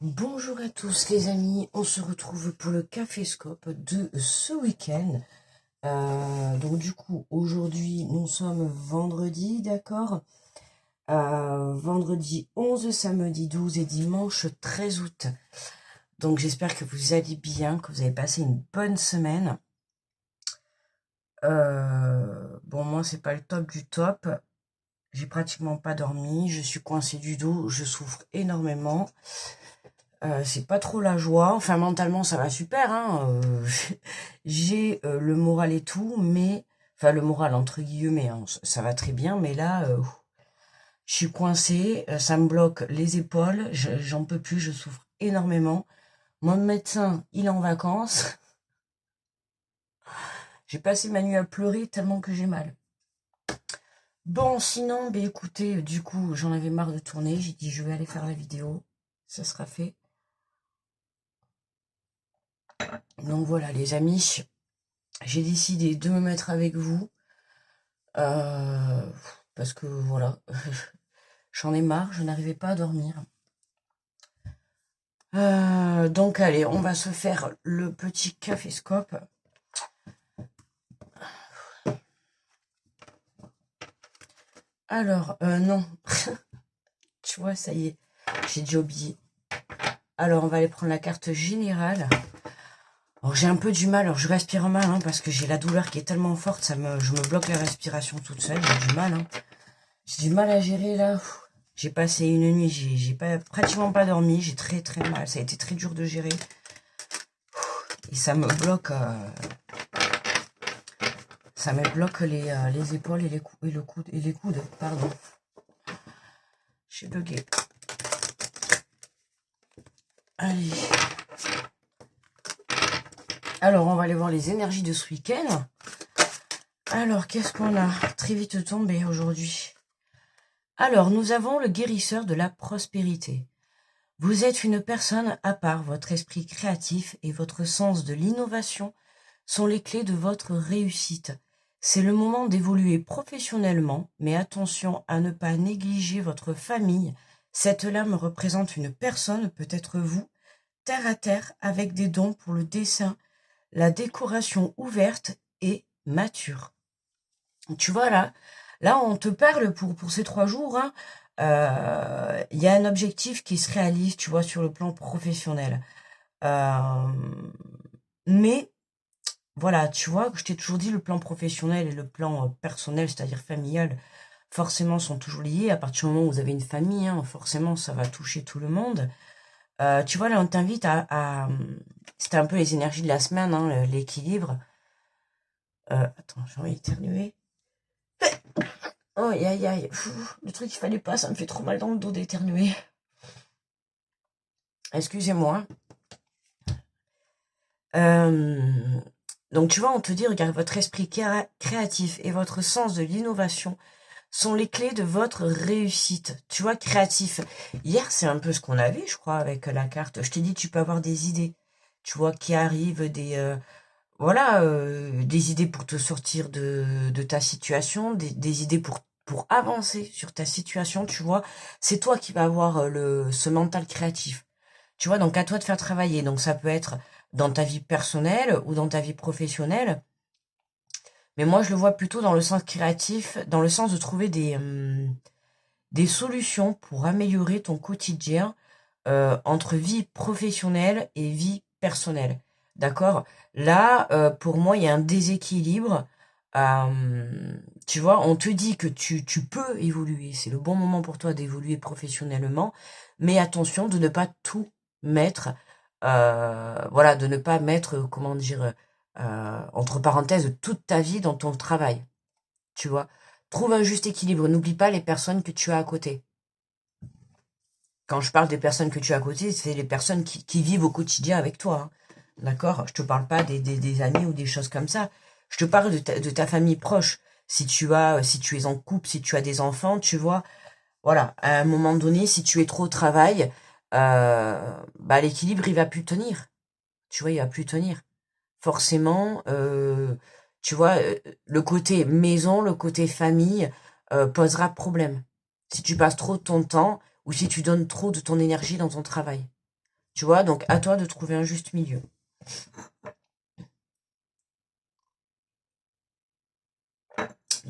Bonjour à tous les amis, on se retrouve pour le Caféscope de ce week-end. Donc du coup, aujourd'hui, nous sommes vendredi, d'accord. Vendredi 11, samedi 12 et dimanche 13 août. Donc j'espère que vous allez bien, que vous avez passé une bonne semaine. Bon, moi, c'est pas le top du top. J'ai pratiquement pas dormi, je suis coincée du dos, je souffre énormément. C'est pas trop la joie. Enfin, mentalement, ça va super, hein. J'ai le moral et tout, mais... Enfin, le moral, entre guillemets, hein, ça va très bien, mais là, je suis coincée, ça me bloque les épaules, j'en peux plus, je souffre énormément. Mon médecin, il est en vacances. J'ai passé ma nuit à pleurer tellement que j'ai mal. Bon, sinon, ben écoutez, du coup, j'en avais marre de tourner. J'ai dit, je vais aller faire la vidéo. Ça sera fait. Donc voilà, les amis, j'ai décidé de me mettre avec vous. Parce que voilà, j'en ai marre, je n'arrivais pas à dormir. Donc allez, on va se faire le petit caféscope. Alors, non, tu vois, ça y est, j'ai déjà oublié. Alors, on va aller prendre la carte générale. Alors, j'ai un peu du mal, alors je respire mal, hein, parce que j'ai la douleur qui est tellement forte, je me bloque la respiration toute seule, j'ai du mal, hein. J'ai du mal à gérer, là. J'ai passé une nuit, j'ai pratiquement pas dormi, j'ai très très mal, ça a été très dur de gérer. Et ça me bloque les épaules et les coudes, pardon. J'ai bugué. Allez. Alors, on va aller voir les énergies de ce week-end. Alors, qu'est-ce qu'on a très vite tombé aujourd'hui? Alors, nous avons le guérisseur de la prospérité. Vous êtes une personne à part, votre esprit créatif et votre sens de l'innovation sont les clés de votre réussite. C'est le moment d'évoluer professionnellement, mais attention à ne pas négliger votre famille. Cette lame représente une personne, peut-être vous, terre à terre, avec des dons pour le dessin, la décoration ouverte et mature. Tu vois, là on te parle pour ces 3 jours, hein. Y a un objectif qui se réalise, tu vois, sur le plan professionnel. Mais voilà, tu vois, je t'ai toujours dit, le plan professionnel et le plan personnel, c'est-à-dire familial, forcément sont toujours liés. À partir du moment où vous avez une famille, hein, forcément, ça va toucher tout le monde. Tu vois, là, on t'invite c'était un peu les énergies de la semaine, hein, l'équilibre. Attends, j'ai envie d'éternuer. Oh, aïe, aïe, aïe. Le truc, il fallait pas, ça me fait trop mal dans le dos d'éternuer. Excusez-moi. Donc, tu vois, on te dit, regarde, votre esprit créatif et votre sens de l'innovation sont les clés de votre réussite. Tu vois, créatif. Hier, c'est un peu ce qu'on avait, je crois, avec la carte. Je t'ai dit, tu peux avoir des idées, tu vois, qui arrivent, des idées pour te sortir de ta situation, des idées pour avancer sur ta situation, tu vois. C'est toi qui vas avoir ce mental créatif. Tu vois, donc à toi de faire travailler. Donc ça peut être dans ta vie personnelle ou dans ta vie professionnelle. Mais moi, je le vois plutôt dans le sens créatif, dans le sens de trouver des solutions pour améliorer ton quotidien entre vie professionnelle et vie personnelle. D'accord? Là, pour moi, il y a un déséquilibre. Tu vois, on te dit que tu peux évoluer. C'est le bon moment pour toi d'évoluer professionnellement. Mais attention de ne pas tout mettre. Voilà, de ne pas mettre, comment dire, entre parenthèses, toute ta vie dans ton travail. Tu vois? Trouve un juste équilibre. N'oublie pas les personnes que tu as à côté. Quand je parle des personnes que tu as à côté, c'est les personnes qui vivent au quotidien avec toi, hein. D'accord? Je te parle pas des amis ou des choses comme ça. Je te parle de ta famille proche. Si tu es en couple, si tu as des enfants, tu vois, voilà, à un moment donné, si tu es trop au travail, l'équilibre, il va plus tenir. Tu vois, il va plus tenir. Forcément, tu vois, le côté maison, le côté famille, posera problème. Si tu passes trop de ton temps ou si tu donnes trop de ton énergie dans ton travail. Tu vois, donc à toi de trouver un juste milieu.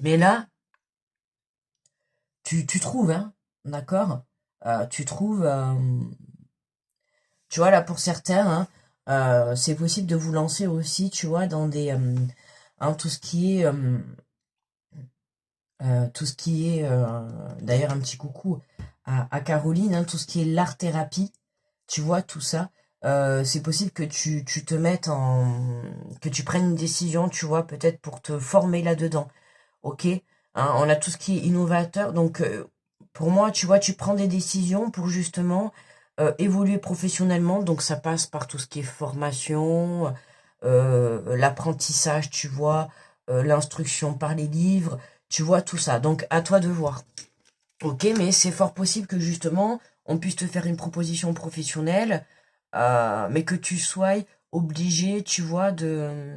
Mais là, tu trouves, hein, d'accord? Tu trouves, tu vois, là, pour certains, hein, c'est possible de vous lancer aussi, tu vois, dans des, hein, tout ce qui est, d'ailleurs, un petit coucou à Caroline, hein, tout ce qui est l'art-thérapie, tu vois, tout ça, c'est possible que tu te mettes que tu prennes une décision, tu vois, peut-être pour te former là-dedans, ok? Hein, on a tout ce qui est innovateur, donc pour moi, tu vois, tu prends des décisions pour justement évoluer professionnellement, donc ça passe par tout ce qui est formation, l'apprentissage, tu vois, l'instruction par les livres, tu vois, tout ça. Donc à toi de voir. Ok, mais c'est fort possible que justement, on puisse te faire une proposition professionnelle, mais que tu sois obligé, tu vois, de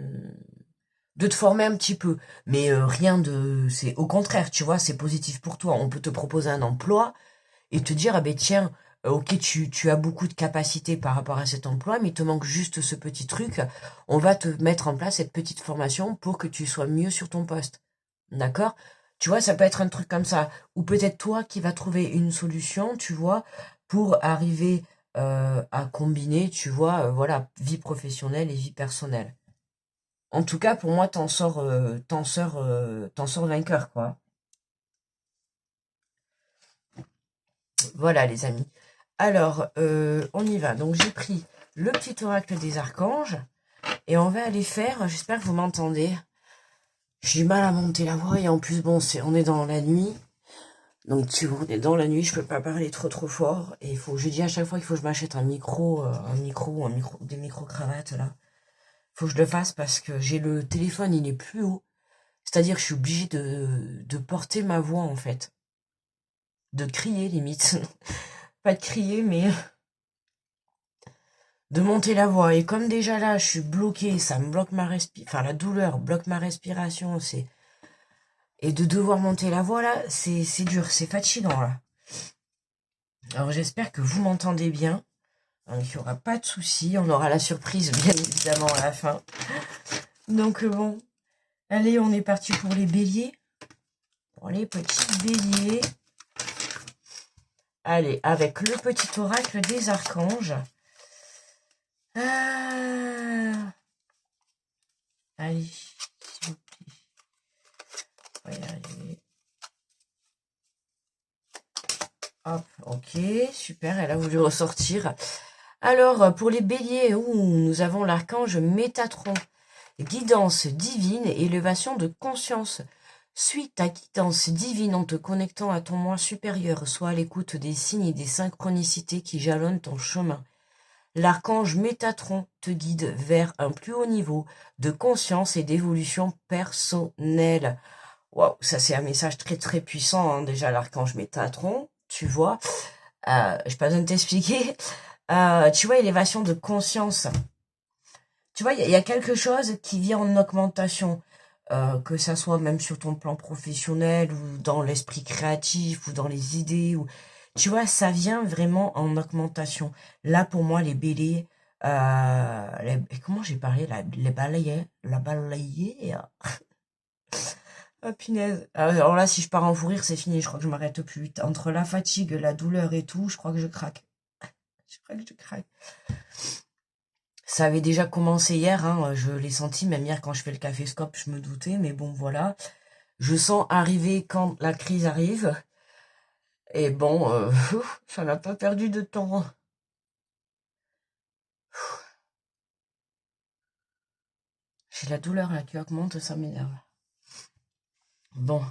te former un petit peu. Mais rien de... C'est au contraire, tu vois, c'est positif pour toi. On peut te proposer un emploi et te dire, ah ben tiens, ok, tu as beaucoup de capacités par rapport à cet emploi, mais il te manque juste ce petit truc. On va te mettre en place cette petite formation pour que tu sois mieux sur ton poste. D'accord? Tu vois, ça peut être un truc comme ça. Ou peut-être toi qui vas trouver une solution, tu vois, pour arriver à combiner, tu vois, voilà, vie professionnelle et vie personnelle. En tout cas, pour moi, t'en sors vainqueur, quoi. Voilà, les amis. Alors, on y va. Donc, j'ai pris le petit oracle des archanges et on va aller faire. J'espère que vous m'entendez. J'ai du mal à monter la voix et en plus, bon, on est dans la nuit. Donc, tu vois, on est dans la nuit, je peux pas parler trop fort. Et je dis à chaque fois qu'il faut que je m'achète des micro-cravates, là. Faut que je le fasse parce que j'ai le téléphone, il est plus haut. C'est-à-dire que je suis obligée de porter ma voix, en fait. De crier, limite. Pas de crier, mais de monter la voix. Et comme déjà là, je suis bloquée, ça me bloque ma respiration. Enfin, la douleur bloque ma respiration, Et de devoir monter la voix, là, c'est dur, c'est fatigant, là. Alors, j'espère que vous m'entendez bien. Donc, il n'y aura pas de souci. On aura la surprise, bien évidemment, à la fin. Donc, bon. Allez, on est parti pour les béliers. Pour les petits béliers. Allez, avec le petit oracle des archanges. Ah. Allez, s'il vous plaît. On va y arriver. Hop, ok, super, elle a voulu ressortir. Alors, pour les béliers, nous avons l'archange Métatron. Guidance divine et élévation de conscience. Suis ta guidance divine en te connectant à ton moi supérieur, soit à l'écoute des signes et des synchronicités qui jalonnent ton chemin. L'archange Métatron te guide vers un plus haut niveau de conscience et d'évolution personnelle. Waouh, ça c'est un message très puissant, hein, déjà l'archange Métatron, tu vois. J'ai pas besoin de t'expliquer. Tu vois, élévation de conscience. Tu vois, il y a quelque chose qui vient en augmentation, que ça soit même sur ton plan professionnel ou dans l'esprit créatif ou dans les idées. Tu vois, ça vient vraiment en augmentation. Là, pour moi, les béliers, comment j'ai parlé, les balayés, la balayée. Ah, punaise. Alors là, si je pars en fou rire, c'est fini. Je crois que je m'arrête plus. Entre la fatigue, la douleur et tout, je crois que je craque. Je crois que je craque. Ça avait déjà commencé hier, hein, je l'ai senti, même hier quand je fais le café scope, je me doutais, mais bon, voilà. Je sens arriver quand la crise arrive. Et bon, ça n'a pas perdu de temps. J'ai la douleur là qui augmente, ça m'énerve. Bon,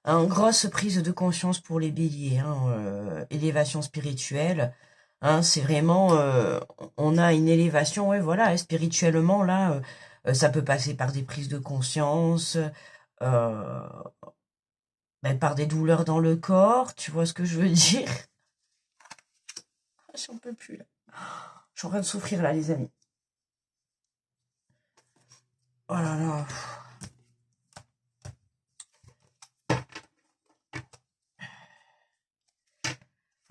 une grosse prise de conscience pour les béliers, hein, élévation spirituelle. Hein, c'est vraiment, on a une élévation, ouais, voilà, spirituellement, là, ça peut passer par des prises de conscience, euh, ben, par des douleurs dans le corps, tu vois ce que je veux dire? J'en peux plus, là. Je suis en train de souffrir, là, les amis. Oh là là.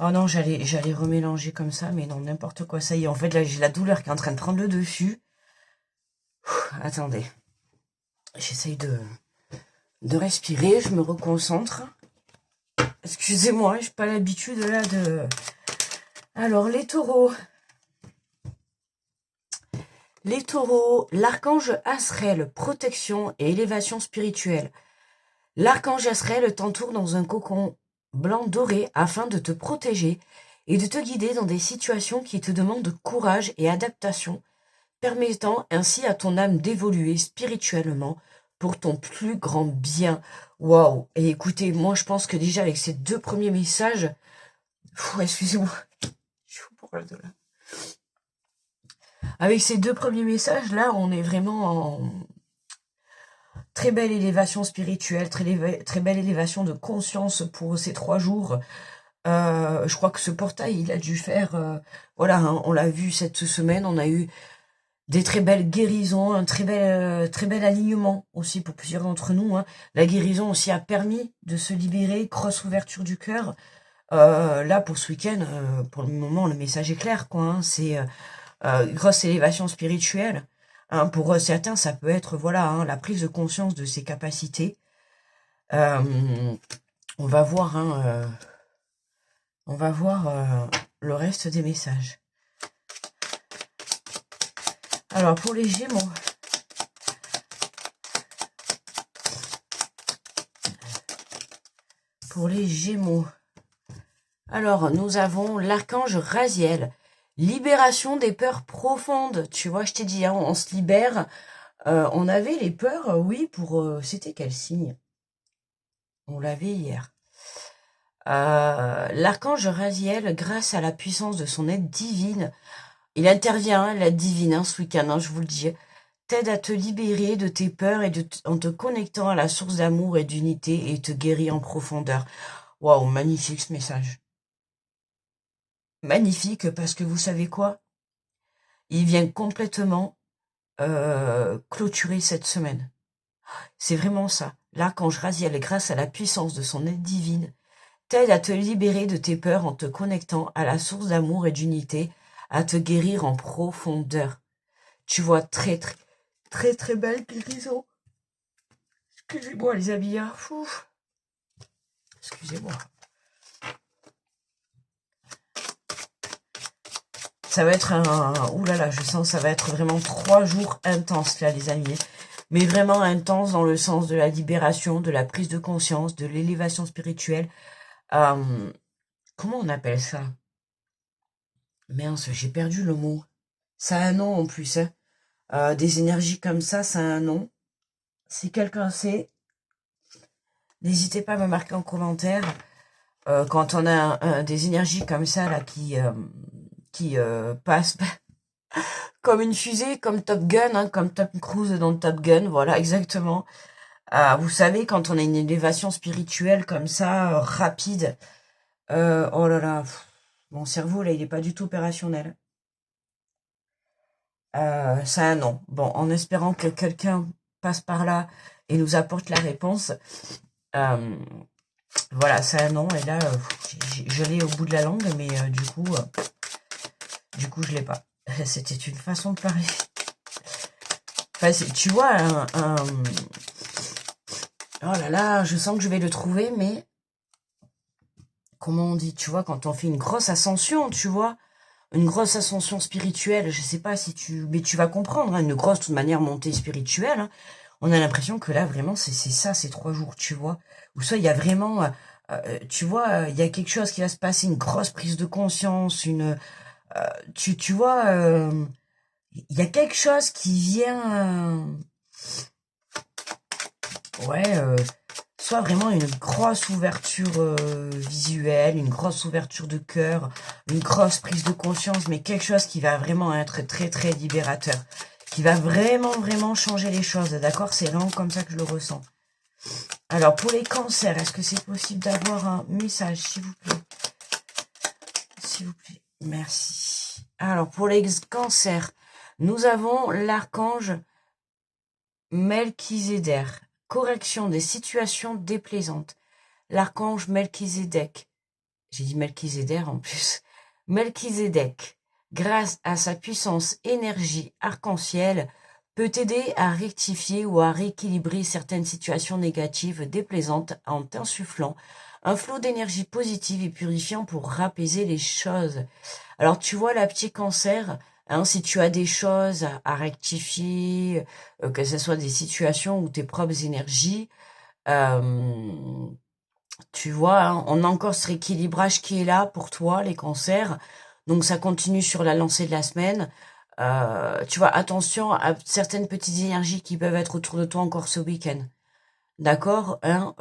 Oh non, j'allais remélanger comme ça, mais non, n'importe quoi. Ça y est, en fait, là, j'ai la douleur qui est en train de prendre le dessus. Attendez. J'essaye de respirer, je me reconcentre. Excusez-moi, j'ai pas l'habitude là de... Alors, les taureaux. Les taureaux, l'archange Asriel, protection et élévation spirituelle. L'archange Asriel t'entoure dans un cocon blanc doré afin de te protéger et de te guider dans des situations qui te demandent courage et adaptation, permettant ainsi à ton âme d'évoluer spirituellement pour ton plus grand bien. Waouh! Et écoutez, moi je pense que déjà avec ces deux premiers messages, excusez-moi, je suis pour de là. Avec ces deux premiers messages là, on est vraiment en très belle élévation spirituelle, très belle élévation de conscience pour ces 3 jours. Je crois que ce portail, il a dû faire, voilà, hein, on l'a vu cette semaine, on a eu des très belles guérisons, un très bel alignement aussi pour plusieurs d'entre nous. Hein. La guérison aussi a permis de se libérer, grosse ouverture du cœur. Là, pour ce week-end, pour le moment, le message est clair, quoi. Hein, c'est grosse élévation spirituelle. Hein, pour certains, ça peut être, voilà, hein, la prise de conscience de ses capacités. On va voir, hein, le reste des messages. Alors, pour les Gémeaux. Pour les Gémeaux. Alors, nous avons l'archange Raziel. Libération des peurs profondes. Tu vois, je t'ai dit, hein, on se libère. On avait les peurs, oui, pour... c'était quel signe? On l'avait hier. L'archange Raziel, grâce à la puissance de son aide divine, il intervient, hein, l'aide divine, hein, ce week-end, hein, je vous le dis, t'aide à te libérer de tes peurs et en te connectant à la source d'amour et d'unité et te guérit en profondeur. Waouh, magnifique ce message. Magnifique parce que vous savez quoi? Il vient complètement clôturer cette semaine. C'est vraiment ça. L'archange Raziel, grâce à la puissance de son aide divine, t'aide à te libérer de tes peurs en te connectant à la source d'amour et d'unité, à te guérir en profondeur. Tu vois, très, très, très, très belle guérison. Excusez-moi, les amis. Excusez-moi. Ça va être ouh là là, je sens que ça va être vraiment 3 jours intenses, là, les amis. Mais vraiment intenses dans le sens de la libération, de la prise de conscience, de l'élévation spirituelle. Comment on appelle ça? Mince, j'ai perdu le mot. Ça a un nom en plus, hein. Des énergies comme ça a un nom. Si quelqu'un sait, n'hésitez pas à me marquer en commentaire. Quand on a des énergies comme ça là qui passent comme une fusée, comme Top Gun, hein, comme Tom Cruise dans Top Gun, voilà exactement. Vous savez, quand on a une élévation spirituelle comme ça, rapide, oh là là, mon cerveau là, il est pas du tout opérationnel. Ça a un nom. Bon, en espérant que quelqu'un passe par là et nous apporte la réponse. Voilà, ça a un nom et là, je l'ai au bout de la langue, mais du coup, je l'ai pas. C'était une façon de parler. Enfin, tu vois, oh là là, je sens que je vais le trouver, mais comment on dit, tu vois, quand on fait une grosse ascension, tu vois, une grosse ascension spirituelle, je sais pas si mais tu vas comprendre, hein, une grosse, de toute manière, montée spirituelle, hein, on a l'impression que là, vraiment, c'est ça, ces 3 jours, tu vois, où ça, il y a vraiment, tu vois, il y a quelque chose qui va se passer, une grosse prise de conscience, tu vois, il y a quelque chose qui vient, soit vraiment une grosse ouverture visuelle, une grosse ouverture de cœur, une grosse prise de conscience, mais quelque chose qui va vraiment être très très libérateur, qui va vraiment vraiment changer les choses, d'accord? C'est vraiment comme ça que je le ressens. Alors pour les cancers, est-ce que c'est possible d'avoir un message, s'il vous plaît? S'il vous plaît, merci. Alors pour les cancers, nous avons l'archange Melchizedek, correction des situations déplaisantes. L'archange Melchizedek J'ai dit Melchizedek en plus. Melchizedek, grâce à sa puissance énergie arc-en-ciel, peut t'aider à rectifier ou à rééquilibrer certaines situations négatives déplaisantes en t'insufflant un flot d'énergie positive et purifiant pour apaiser les choses. Alors tu vois, la petite cancer, hein, si tu as des choses à rectifier, que ce soit des situations ou tes propres énergies, euh, tu vois, hein, on a encore ce rééquilibrage qui est là pour toi, les cancers. Donc ça continue sur la lancée de la semaine. Tu vois, attention à certaines petites énergies qui peuvent être autour de toi encore ce week-end. D'accord, hein,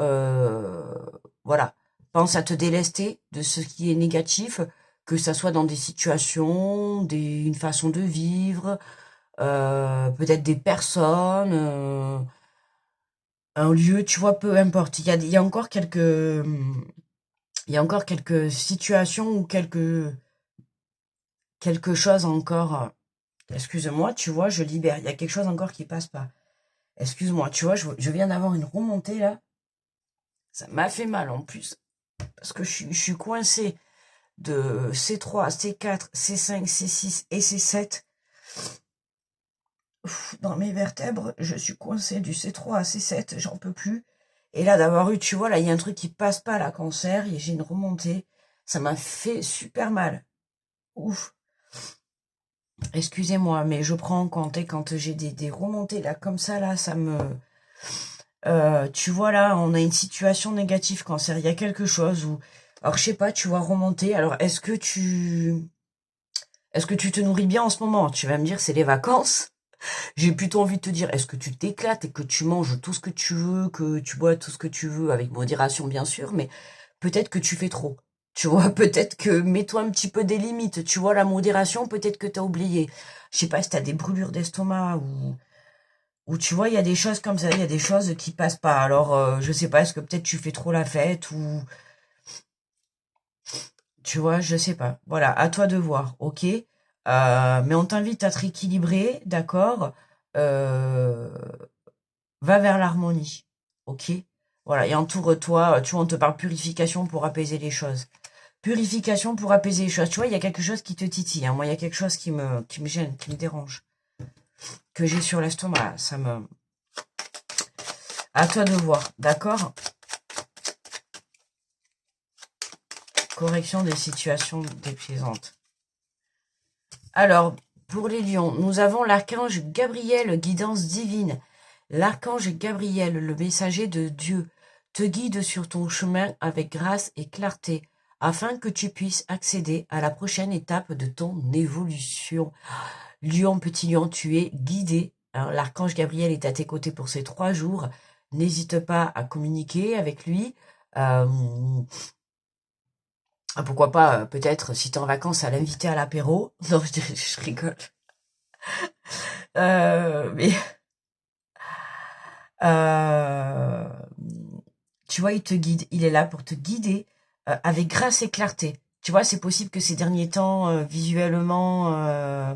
voilà. Pense à te délester de ce qui est négatif, que ça soit dans des situations, une façon de vivre, peut-être des personnes, un lieu, tu vois, peu importe. Il y a encore quelques situations ou quelque chose encore. Excuse-moi, tu vois, je libère. Il y a quelque chose encore qui passe pas. Excuse-moi, tu vois, je viens d'avoir une remontée là. Ça m'a fait mal en plus. Parce que je suis coincé de C3, C4, C5, C6 et C7. Dans mes vertèbres, je suis coincé du C3 à C7, j'en peux plus. Et là, d'avoir eu, tu vois, là, il y a un truc qui passe pas, la cancer, et j'ai une remontée. Ça m'a fait super mal. Ouf. Excusez-moi, mais je prends en compte, et quand j'ai des remontées, là, comme ça, là, ça me... tu vois, là, on a une situation négative cancer. Il y a quelque chose où... Alors, je sais pas, tu vois, remonter. Alors, Est-ce que tu te nourris bien en ce moment? Tu vas me dire, c'est les vacances. J'ai plutôt envie de te dire, est-ce que tu t'éclates et que tu manges tout ce que tu veux, que tu bois tout ce que tu veux, avec modération bien sûr, mais peut-être que tu fais trop. Tu vois, peut-être que mets-toi un petit peu des limites. Tu vois, la modération, peut-être que t'as oublié. Je sais pas si t'as des brûlures d'estomac ou tu vois, il y a des choses comme ça, il y a des choses qui passent pas. Alors, je sais pas, est-ce que peut-être tu fais trop la fête ou tu vois, je sais pas. Voilà, à toi de voir, ok? Mais on t'invite à te rééquilibrer, d'accord? Euh, Va vers l'harmonie, ok? Voilà, et entoure-toi, tu vois, on te parle purification pour apaiser les choses. Purification pour apaiser les choses. Tu vois, il y a quelque chose qui te titille, hein. Moi, il y a quelque chose qui me gêne, qui me dérange, que j'ai sur l'estomac. Ça me... À toi de voir, d'accord? Correction des situations déplaisantes. Alors, pour les lions, nous avons l'archange Gabriel, guidance divine. L'archange Gabriel, le messager de Dieu, te guide sur ton chemin avec grâce et clarté, afin que tu puisses accéder à la prochaine étape de ton évolution. Lion, petit lion, tu es guidé. Alors, l'archange Gabriel est à tes côtés pour ces 3 jours. N'hésite pas à communiquer avec lui. Euh, Pourquoi pas, peut-être, si tu es en vacances, à l'inviter à l'apéro. Non, je rigole. Mais euh, tu vois, il te guide. Il est là pour te guider avec grâce et clarté. Tu vois, c'est possible que ces derniers temps, visuellement,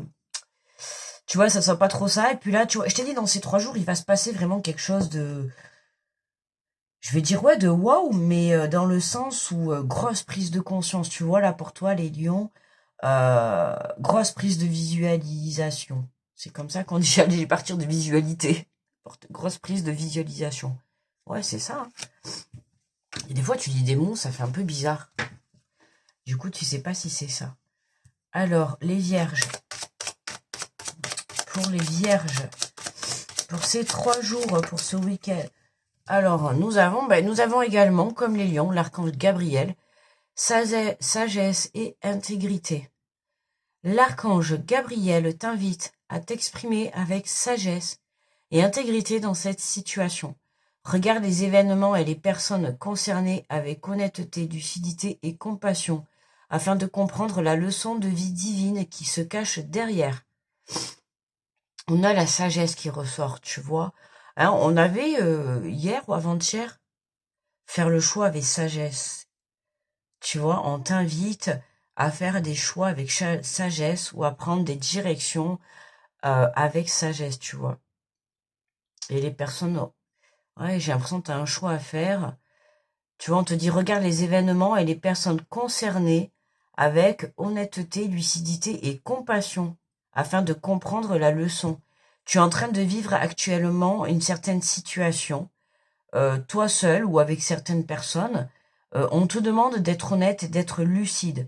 tu vois, ça soit pas trop ça. Et puis là, tu vois, je t'ai dit, dans ces 3 jours, il va se passer vraiment quelque chose de, je vais dire ouais, de waouh, mais dans le sens où grosse prise de conscience. Tu vois, là, pour toi, les lions, grosse prise de visualisation. C'est comme ça qu'on dit, allez partir de visualité. Grosse prise de visualisation. Ouais, c'est ça, hein. Et des fois, tu dis des mots, ça fait un peu bizarre. Du coup, tu sais pas si c'est ça. Alors, les vierges. Pour les vierges, pour ces 3 jours, pour ce week-end. Alors, nous avons également, comme les lions, l'archange Gabriel, sagesse et intégrité. L'archange Gabriel t'invite à t'exprimer avec sagesse et intégrité dans cette situation. Regarde les événements et les personnes concernées avec honnêteté, lucidité et compassion, afin de comprendre la leçon de vie divine qui se cache derrière. On a la sagesse qui ressort, tu vois. Hein, on avait, hier ou avant-hier, faire le choix avec sagesse. Tu vois, on t'invite à faire des choix avec sagesse ou à prendre des directions avec sagesse, tu vois. Et les personnes, ouais, j'ai l'impression que tu as un choix à faire. Tu vois, on te dit, regarde les événements et les personnes concernées avec honnêteté, lucidité et compassion afin de comprendre la leçon. Tu es en train de vivre actuellement une certaine situation, toi seul ou avec certaines personnes. On te demande d'être honnête et d'être lucide.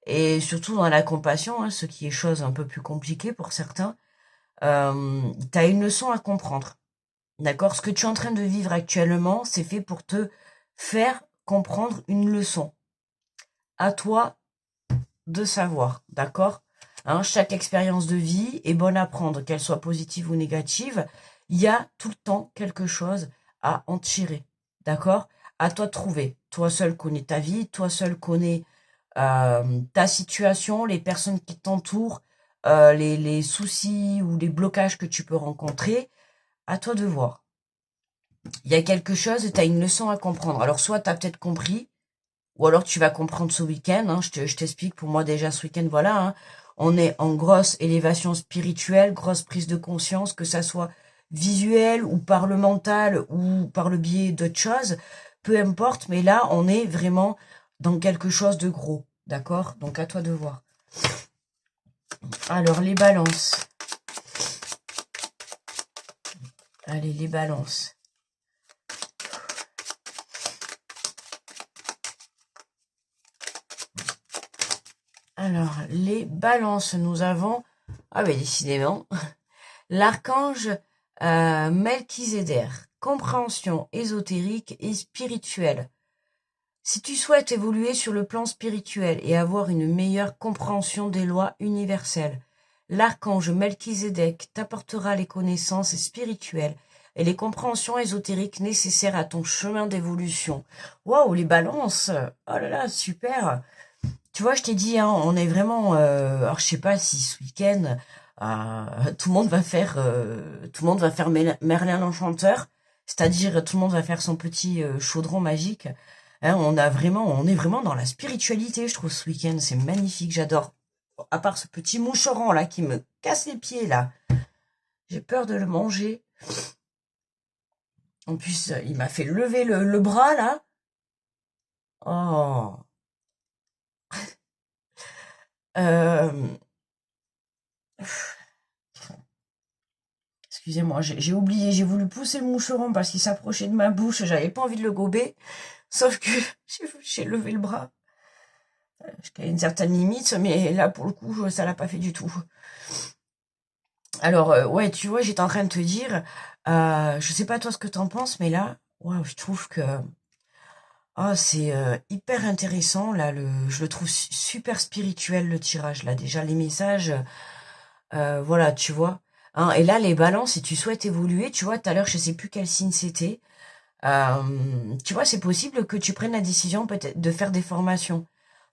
Et surtout dans la compassion, hein, ce qui est chose un peu plus compliquée pour certains, tu as une leçon à comprendre. D'accord? Ce que tu es en train de vivre actuellement, c'est fait pour te faire comprendre une leçon. À toi de savoir, d'accord? Hein, chaque expérience de vie est bonne à prendre, qu'elle soit positive ou négative. Il y a tout le temps quelque chose à en tirer, d'accord? À toi de trouver. Toi seul connais ta vie, toi seul connais ta situation, les personnes qui t'entourent, les soucis ou les blocages que tu peux rencontrer. À toi de voir. Il y a quelque chose, tu as une leçon à comprendre. Alors soit tu as peut-être compris, ou alors tu vas comprendre ce week-end. Hein, je t'explique, pour moi déjà ce week-end, voilà. Hein, on est en grosse élévation spirituelle, grosse prise de conscience, que ça soit visuelle ou par le mental ou par le biais d'autres choses, peu importe. Mais là, on est vraiment dans quelque chose de gros, d'accord? Donc à toi de voir. Alors les balances. Allez, les balances. Alors, les balances, nous avons... Ah ben décidément, l'archange Melchizedek, compréhension ésotérique et spirituelle. Si tu souhaites évoluer sur le plan spirituel et avoir une meilleure compréhension des lois universelles, l'archange Melchizedek t'apportera les connaissances spirituelles et les compréhensions ésotériques nécessaires à ton chemin d'évolution. Waouh, les balances! Oh là là, super! Tu vois, je t'ai dit, hein, on est vraiment... alors, je sais pas si ce week-end, tout le monde va faire, Merlin l'Enchanteur, c'est-à-dire tout le monde va faire son petit chaudron magique. Hein, on est vraiment dans la spiritualité, je trouve, ce week-end. C'est magnifique, j'adore. À part ce petit moucheron là qui me casse les pieds là, j'ai peur de le manger. En plus, il m'a fait lever le bras là. Oh. Euh, Excusez-moi, j'ai oublié, j'ai voulu pousser le moucheron parce qu'il s'approchait de ma bouche, j'avais pas envie de le gober, sauf que j'ai levé le bras jusqu'à une certaine limite, mais là pour le coup ça l'a pas fait du tout. Alors ouais, tu vois, j'étais en train de te dire, je sais pas toi ce que t'en penses, mais là, ouais, je trouve que c'est hyper intéressant là, je le trouve super spirituel le tirage là. Déjà les messages, voilà, tu vois. Hein, et là les balances, si tu souhaites évoluer, tu vois, tout à l'heure je sais plus quel signe c'était. Tu vois, c'est possible que tu prennes la décision peut-être de faire des formations,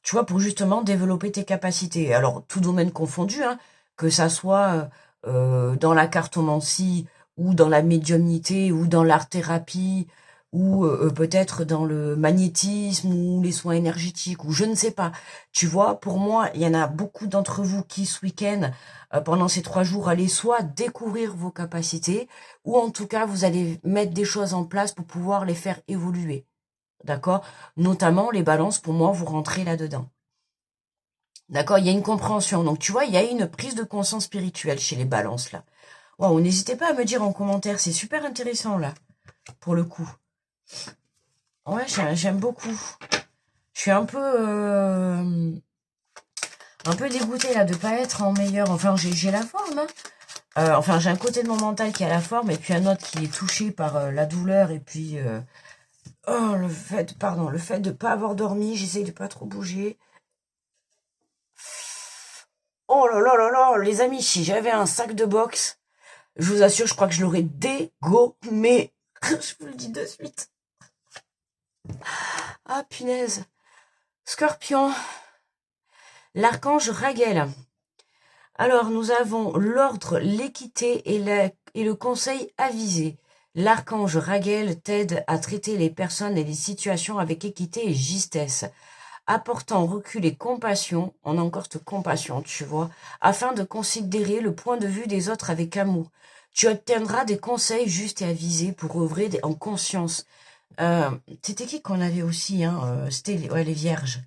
tu vois, pour justement développer tes capacités. Alors, tout domaine confondu, hein, que ça soit dans la cartomancie, ou dans la médiumnité, ou dans l'art-thérapie, ou peut-être dans le magnétisme, ou les soins énergétiques, ou je ne sais pas. Tu vois, pour moi, il y en a beaucoup d'entre vous qui, ce week-end, pendant ces 3 jours, allez soit découvrir vos capacités, ou en tout cas, vous allez mettre des choses en place pour pouvoir les faire évoluer. D'accord? Notamment, les balances, pour moi, vous rentrez là-dedans. D'accord? Il y a une compréhension. Donc, tu vois, il y a une prise de conscience spirituelle chez les balances, là. Wow, n'hésitez pas à me dire en commentaire. C'est super intéressant, là, pour le coup. Ouais, j'aime beaucoup. Je suis un peu dégoûtée, là, de pas être en meilleur... Enfin, j'ai la forme, hein. Enfin, j'ai un côté de mon mental qui a la forme, et puis un autre qui est touché par la douleur, et puis... oh, le fait de pas avoir dormi, j'essaye de pas trop bouger. Oh là là là là, les amis, si j'avais un sac de boxe, je vous assure, je crois que je l'aurais dégommé. Je vous le dis de suite. Ah, punaise. Scorpion. L'archange Raguel. Alors, nous avons l'ordre, l'équité et le conseil avisé. L'archange Raguel t'aide à traiter les personnes et les situations avec équité et justesse, apportant recul et compassion, on a encore cette compassion, tu vois, afin de considérer le point de vue des autres avec amour. Tu obtiendras des conseils justes et avisés pour œuvrer en conscience. C'était qui qu'on avait aussi, hein, c'était ouais, les vierges.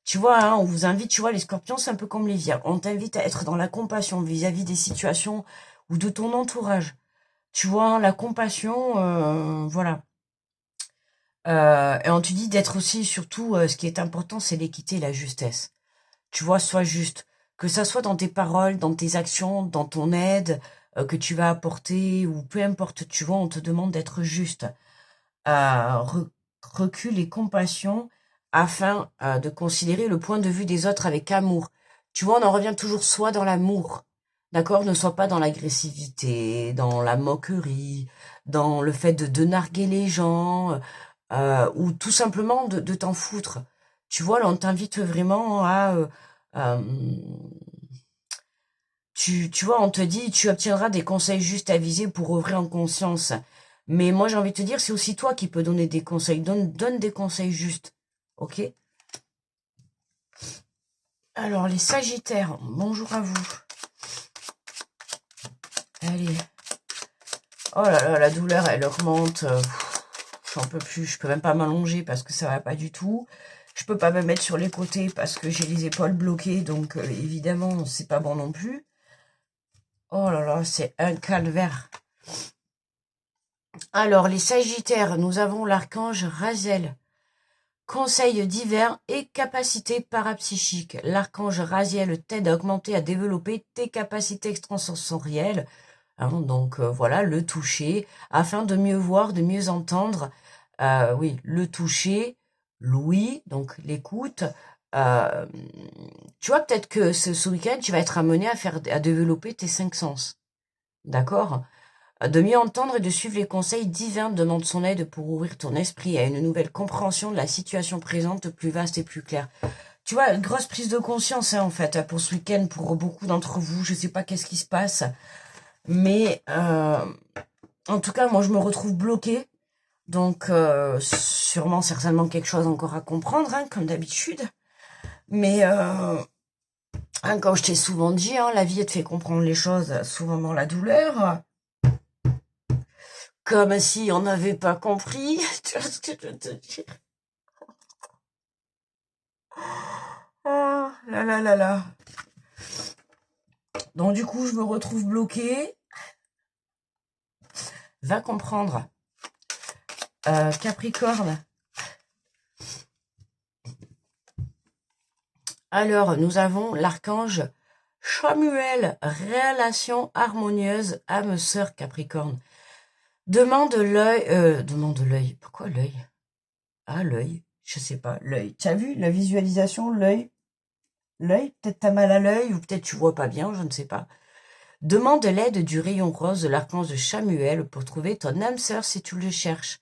Tu vois, hein, on vous invite, tu vois, les scorpions, c'est un peu comme les vierges. On t'invite à être dans la compassion vis-à-vis des situations ou de ton entourage. Tu vois, hein, la compassion, voilà. Et on te dit d'être aussi, surtout, ce qui est important, c'est l'équité et la justesse. Tu vois, sois juste. Que ça soit dans tes paroles, dans tes actions, dans ton aide que tu vas apporter, ou peu importe, tu vois, on te demande d'être juste. Recul et compassion afin de considérer le point de vue des autres avec amour. Tu vois, on en revient toujours soit dans l'amour, d'accord? Ne sois pas dans l'agressivité, dans la moquerie, dans le fait de narguer les gens, ou tout simplement de t'en foutre. Tu vois, là, on t'invite vraiment à... euh, tu vois, on te dit, tu obtiendras des conseils justes avisés pour ouvrir en conscience. Mais moi, j'ai envie de te dire, c'est aussi toi qui peux donner des conseils. Donne des conseils justes. Ok? Alors, les Sagittaires, bonjour à vous. Allez. Oh là là, la douleur, elle augmente. J'en peux plus. Je peux même pas m'allonger parce que ça va pas du tout. Je peux pas me mettre sur les côtés parce que j'ai les épaules bloquées. Donc, évidemment, c'est pas bon non plus. Oh là là, c'est un calvaire. Alors, les Sagittaires, nous avons l'archange Raziel. Conseils divers et capacités parapsychiques. L'archange Raziel t'aide à augmenter, à développer tes capacités extrasensorielles. Hein, donc voilà, le toucher, afin de mieux voir, de mieux entendre. Oui, le toucher, l'ouïe, donc l'écoute. Euh, Tu vois, peut-être que ce week-end, tu vas être amené à développer tes 5 sens. D'accord? De mieux entendre et de suivre les conseils divins demande son aide pour ouvrir ton esprit à une nouvelle compréhension de la situation présente plus vaste et plus claire. Tu vois, une grosse prise de conscience, hein, en fait, pour ce week-end, pour beaucoup d'entre vous. Je sais pas qu'est-ce qui se passe, mais en tout cas, moi, je me retrouve bloquée. Donc, sûrement, certainement quelque chose encore à comprendre, hein, comme d'habitude. Mais, hein, comme je t'ai souvent dit, hein, la vie, elle te fait comprendre les choses, souvent dans la douleur. Comme si on n'avait pas compris. Tu vois ce que je veux te dire? Oh là là là là. Donc du coup, je me retrouve bloquée. Va comprendre. Capricorne. Alors, nous avons l'archange Chamuel. Relation harmonieuse, âme sœur Capricorne. Demande l'œil. Demande l'œil. Pourquoi l'œil? Ah, l'œil. Je sais pas. L'œil. Tu as vu la visualisation, l'œil? L'œil, peut-être t'as mal à l'œil ou peut-être tu vois pas bien, je ne sais pas. Demande l'aide du rayon rose de l'archange Chamuel pour trouver ton âme sœur si tu le cherches,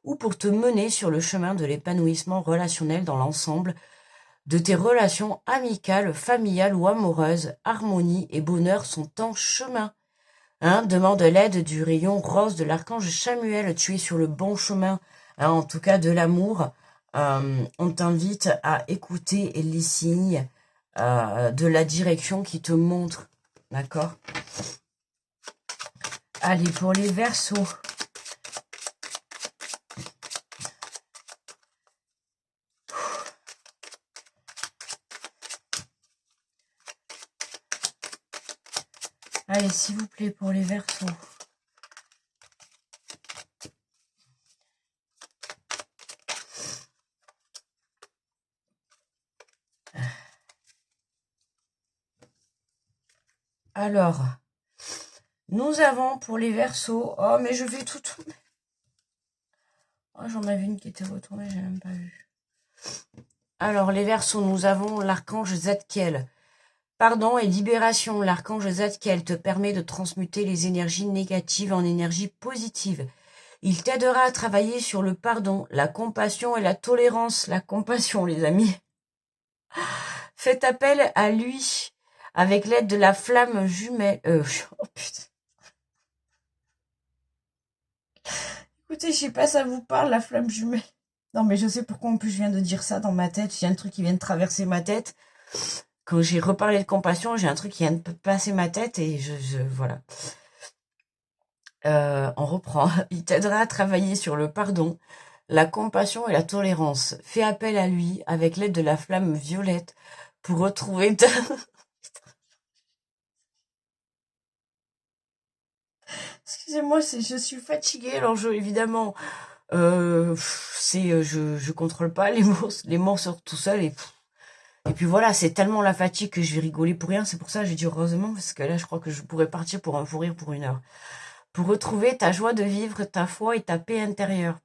ou pour te mener sur le chemin de l'épanouissement relationnel dans l'ensemble de tes relations amicales, familiales ou amoureuses. Harmonie et bonheur sont en chemin. Hein, demande l'aide du rayon rose de l'archange Chamuel. Tu es sur le bon chemin, hein, en tout cas de l'amour. On t'invite à écouter les signes de la direction qui te montre. D'accord? Allez, pour les Verseaux. Allez, s'il vous plaît, pour les Verseaux. Alors, nous avons pour les Verseaux... Oh, mais je vais tout tourner. Oh, j'en avais une qui était retournée, j'ai même pas vu. Alors, les Verseaux, nous avons l'archange Zadkiel. Pardon et libération. L'archange Zadkiel te permet de transmuter les énergies négatives en énergie positive. Il t'aidera à travailler sur le pardon, la compassion et la tolérance. La compassion, les amis. Faites appel à lui avec l'aide de la flamme jumelle. Oh putain. Écoutez, je sais pas, ça vous parle, la flamme jumelle? Non, mais je sais pourquoi en plus je viens de dire ça dans ma tête. J'ai un truc qui vient de traverser ma tête. Quand j'ai reparlé de compassion, j'ai un truc qui vient de passer ma tête et voilà. On reprend. Il t'aidera à travailler sur le pardon, la compassion et la tolérance. Fais appel à lui avec l'aide de la flamme violette pour retrouver ta... Excusez-moi, je suis fatiguée. Alors, évidemment, je contrôle pas les mots sortent tout seuls et puis voilà, c'est tellement la fatigue que je vais rigoler pour rien. C'est pour ça que j'ai dit heureusement parce que là, je crois que je pourrais partir pour un fou rire pour 1 heure. Pour retrouver ta joie de vivre, ta foi et ta paix intérieure.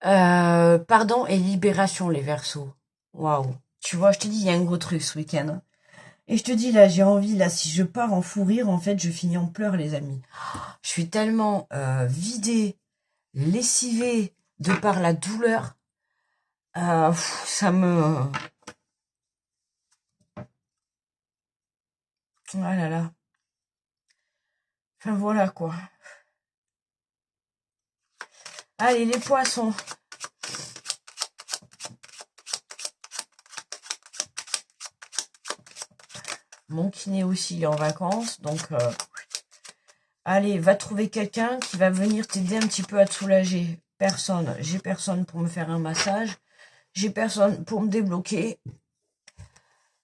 Pardon et libération, les Verseaux. Waouh. Tu vois, je te dis, il y a un gros truc ce week-end. Et je te dis, là, j'ai envie, là, si je pars en fou rire, en fait, je finis en pleurs, les amis. Je suis tellement vidée, lessivée de par la douleur. Ça me... Ah là là. Enfin, voilà, quoi. Allez, les poissons. Mon kiné aussi, il est en vacances. Donc, allez, va trouver quelqu'un qui va venir t'aider un petit peu à te soulager. Personne. J'ai personne pour me faire un massage. J'ai personne pour me débloquer.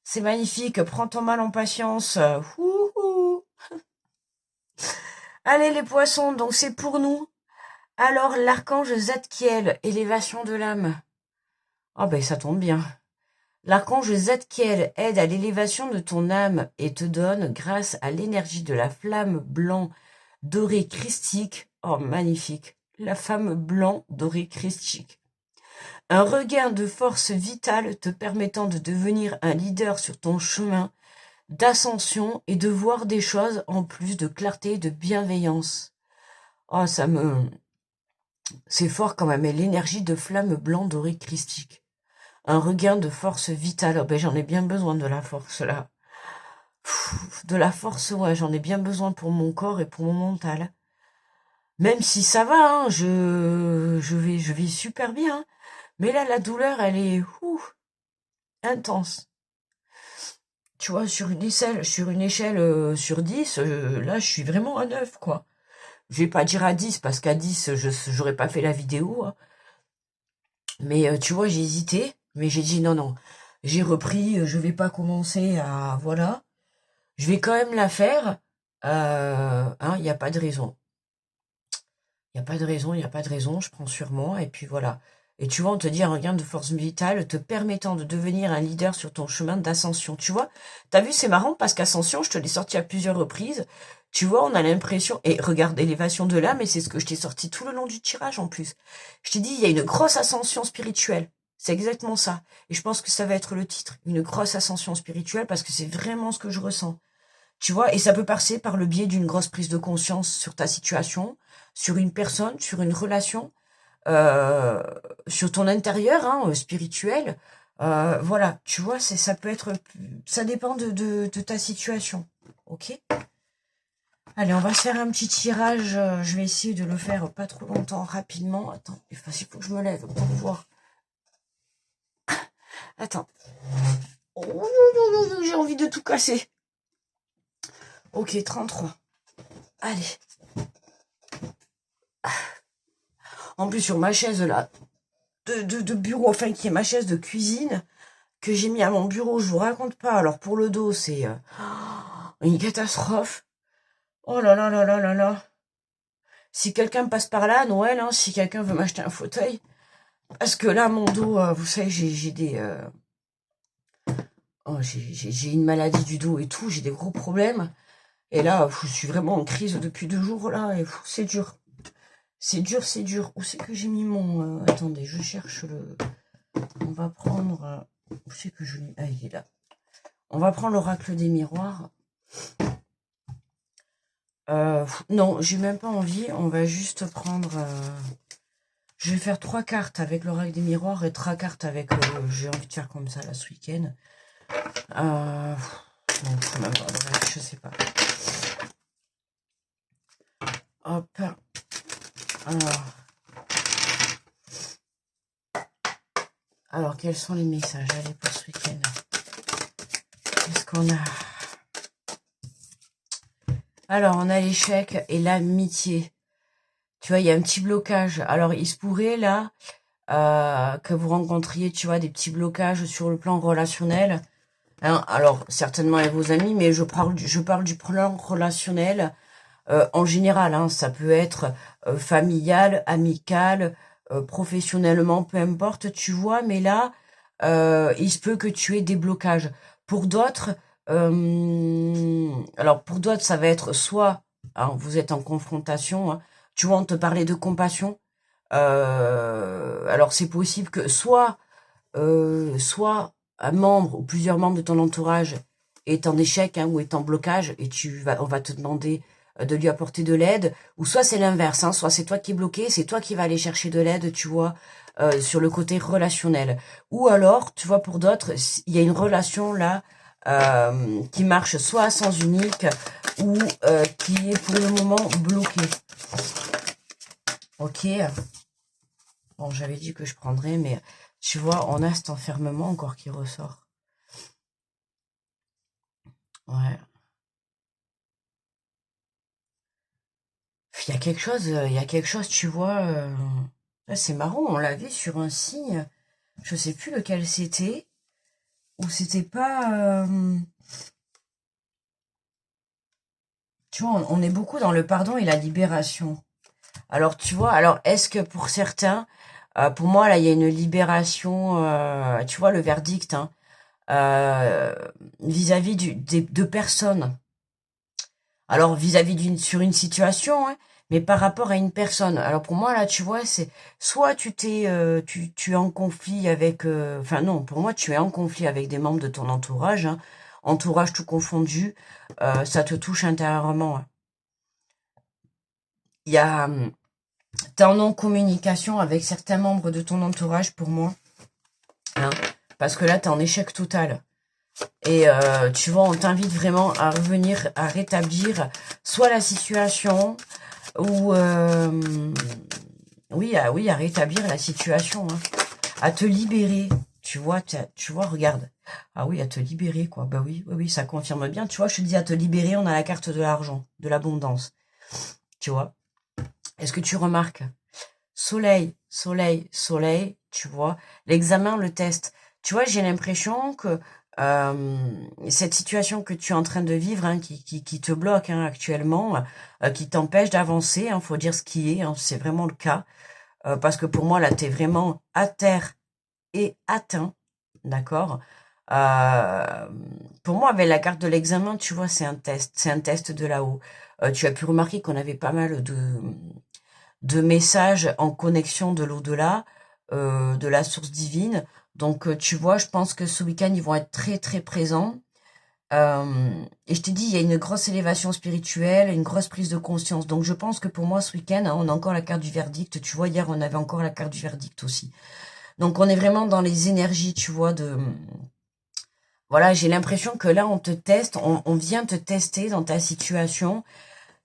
C'est magnifique. Prends ton mal en patience. Ouhou. Allez, les poissons. Donc, c'est pour nous. Alors, l'archange Zadkiel, élévation de l'âme. Ah ben, ça tombe bien. L'archange Zadkiel aide à l'élévation de ton âme et te donne, grâce à l'énergie de la flamme blanc doré christique, oh magnifique, la flamme blanc doré christique, un regain de force vitale te permettant de devenir un leader sur ton chemin d'ascension et de voir des choses en plus de clarté et de bienveillance. Oh, c'est fort quand même, et l'énergie de flamme blanc doré christique. Un regain de force vitale. Oh ben, j'en ai bien besoin de la force, là. De la force, ouais, j'en ai bien besoin pour mon corps et pour mon mental. Même si ça va, hein, je vais super bien. Hein. Mais là, la douleur, elle est intense. Tu vois, sur une échelle sur 10, là, je suis vraiment à 9, quoi. Je vais pas dire à 10, parce qu'à 10, j'aurais pas fait la vidéo. Hein. Mais tu vois, j'ai hésité, mais j'ai dit non, non. J'ai repris, je vais pas commencer à... Voilà. Je vais quand même la faire. Il n'y a pas de raison. Il n'y a pas de raison, il n'y a pas de raison. Je prends sur moi, et puis voilà. Et tu vois, on te dit un regain de force vitale te permettant de devenir un leader sur ton chemin d'ascension. Tu vois, t'as vu, c'est marrant parce qu'ascension, je te l'ai sorti à plusieurs reprises. Tu vois, on a l'impression... Et regarde, élévation de l'âme, et c'est ce que je t'ai sorti tout le long du tirage en plus. Je t'ai dit, il y a une grosse ascension spirituelle. C'est exactement ça. Et je pense que ça va être le titre. Une grosse ascension spirituelle parce que c'est vraiment ce que je ressens. Tu vois, et ça peut passer par le biais d'une grosse prise de conscience sur ta situation, sur une personne, sur une relation, euh, sur ton intérieur spirituel. Voilà, tu vois, ça peut être... Ça dépend de ta situation. Ok. Allez, on va se faire un petit tirage. Je vais essayer de le faire pas trop longtemps, rapidement. Attends, il faut que je me lève pour voir. Attends. Oh, j'ai envie de tout casser. Ok, 33. Allez. En plus, sur ma chaise, là, de bureau, enfin, qui est ma chaise de cuisine, que j'ai mis à mon bureau, je vous raconte pas. Alors, pour le dos, c'est une catastrophe. Oh là là là là là là. Si quelqu'un passe par là, Noël, hein, si quelqu'un veut m'acheter un fauteuil, parce que là, mon dos, vous savez, j'ai des... j'ai une maladie du dos et tout, j'ai des gros problèmes. Et là, je suis vraiment en crise depuis 2 jours, là, et c'est dur. C'est dur, c'est dur. Où c'est que j'ai mis mon... attendez, je cherche le... On va prendre... où c'est que je... Ah, il est là. On va prendre l'oracle des miroirs. Non, j'ai même pas envie. On va juste prendre... je vais faire 3 cartes avec l'oracle des miroirs et 3 cartes avec... j'ai envie de faire comme ça, là, ce week-end. Non, même pas, bref, je sais pas. Hop. Alors, quels sont les messages? Allez, pour ce week-end. Qu'est-ce qu'on a? Alors, on a l'échec et l'amitié. Tu vois, il y a un petit blocage. Alors, il se pourrait, là, que vous rencontriez, tu vois, des petits blocages sur le plan relationnel. Hein. Alors, certainement avec vos amis, mais je parle du plan relationnel en général. Hein. Ça peut être familial, amical, professionnellement, peu importe, tu vois. Mais là, il se peut que tu aies des blocages. Pour d'autres, alors pour d'autres, ça va être soit, hein, vous êtes en confrontation, hein, tu vois, on te parlait de compassion. Alors c'est possible que soit un membre ou plusieurs membres de ton entourage est en échec, hein, ou est en blocage et on va te demander de lui apporter de l'aide, ou soit c'est l'inverse, hein, soit c'est toi qui es bloqué, c'est toi qui vas aller chercher de l'aide, tu vois, sur le côté relationnel. Ou alors, tu vois, pour d'autres, il y a une relation là qui marche soit à sens unique ou qui est pour le moment bloquée. Ok. Bon, j'avais dit que je prendrais, mais tu vois, on a cet enfermement encore qui ressort. Ouais. Il y a quelque chose, tu vois. Là, c'est marrant, on l'a vu sur un signe. Je sais plus lequel c'était. Ou c'était pas. Tu vois, on est beaucoup dans le pardon et la libération. Alors, tu vois, alors est-ce que pour certains, pour moi, là, il y a une libération, tu vois, le verdict, hein, euh, vis-à-vis des deux personnes. Alors, vis-à-vis sur une situation, hein, mais par rapport à une personne. Alors, pour moi, là, tu vois, c'est soit tu es en conflit avec, enfin, non, pour moi, tu es en conflit avec des membres de ton entourage, hein, entourage tout confondu, ça te touche intérieurement. Hein. Il y a, t'es en non-communication avec certains membres de ton entourage, pour moi, hein, parce que là, t'es en échec total. Et tu vois, on t'invite vraiment à revenir, à rétablir soit la situation, ou oui, à rétablir la situation, hein, à te libérer. Tu vois, regarde. Ah oui, à te libérer, quoi. Bah oui, oui, oui, ça confirme bien. Tu vois, je te dis à te libérer, on a la carte de l'argent, de l'abondance. Tu vois. Est-ce que tu remarques? Soleil, soleil, soleil, tu vois. L'examen, le test. Tu vois, j'ai l'impression que cette situation que tu es en train de vivre, hein, qui te bloque, hein, actuellement, qui t'empêche d'avancer, hein, faut dire ce qui est, hein, c'est vraiment le cas. Parce que pour moi, là, tu es vraiment à terre et atteint, d'accord. Euh, pour moi, avec la carte de l'examen, tu vois, c'est un test de là-haut. Tu as pu remarquer qu'on avait pas mal de messages en connexion de l'au-delà, de la source divine. Donc, tu vois, je pense que ce week-end, ils vont être très, très présents. Et je t'ai dit, il y a une grosse élévation spirituelle, une grosse prise de conscience. Donc, je pense que pour moi, ce week-end, hein, on a encore la carte du verdict. Tu vois, hier, on avait encore la carte du verdict aussi. Donc, on est vraiment dans les énergies, tu vois, de... Voilà, j'ai l'impression que là, on te teste, on vient te tester dans ta situation.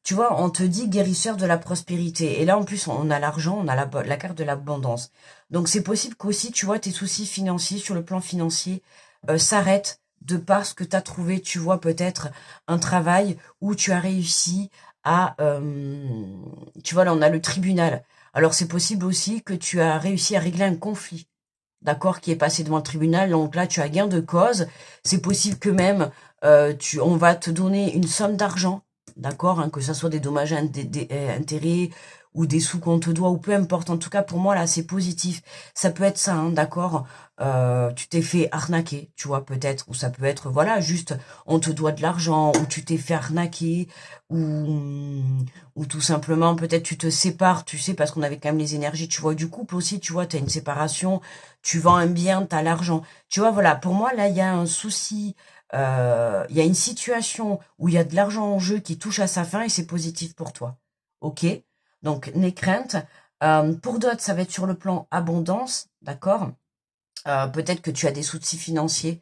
Tu vois, on te dit guérisseur de la prospérité. Et là, en plus, on a l'argent, on a la carte de l'abondance. Donc, c'est possible qu'aussi, tu vois, tes soucis financiers, sur le plan financier, s'arrêtent de parce que tu as trouvé, tu vois, peut-être un travail où tu as réussi à... tu vois, là, on a le tribunal. Alors, c'est possible aussi que tu as réussi à régler un conflit, d'accord, qui est passé devant le tribunal. Donc là, tu as gain de cause. C'est possible que même on va te donner une somme d'argent, d'accord, hein, que ça soit des dommages intérêts ou des sous qu'on te doit ou peu importe. En tout cas, pour moi là, c'est positif. Ça peut être ça, hein, d'accord. Tu t'es fait arnaquer, tu vois, peut-être, ou ça peut être, voilà, juste on te doit de l'argent, ou tu t'es fait arnaquer, ou tout simplement peut-être tu te sépares, tu sais, parce qu'on avait quand même les énergies, tu vois, du couple aussi, tu vois, t'as une séparation, tu vends un bien, t'as l'argent. Tu vois, voilà, pour moi, là, il y a un souci, il y a une situation où il y a de l'argent en jeu qui touche à sa fin et c'est positif pour toi. Ok? Donc, n'aie crainte. Pour d'autres, ça va être sur le plan abondance, d'accord? Peut-être que tu as des soucis financiers,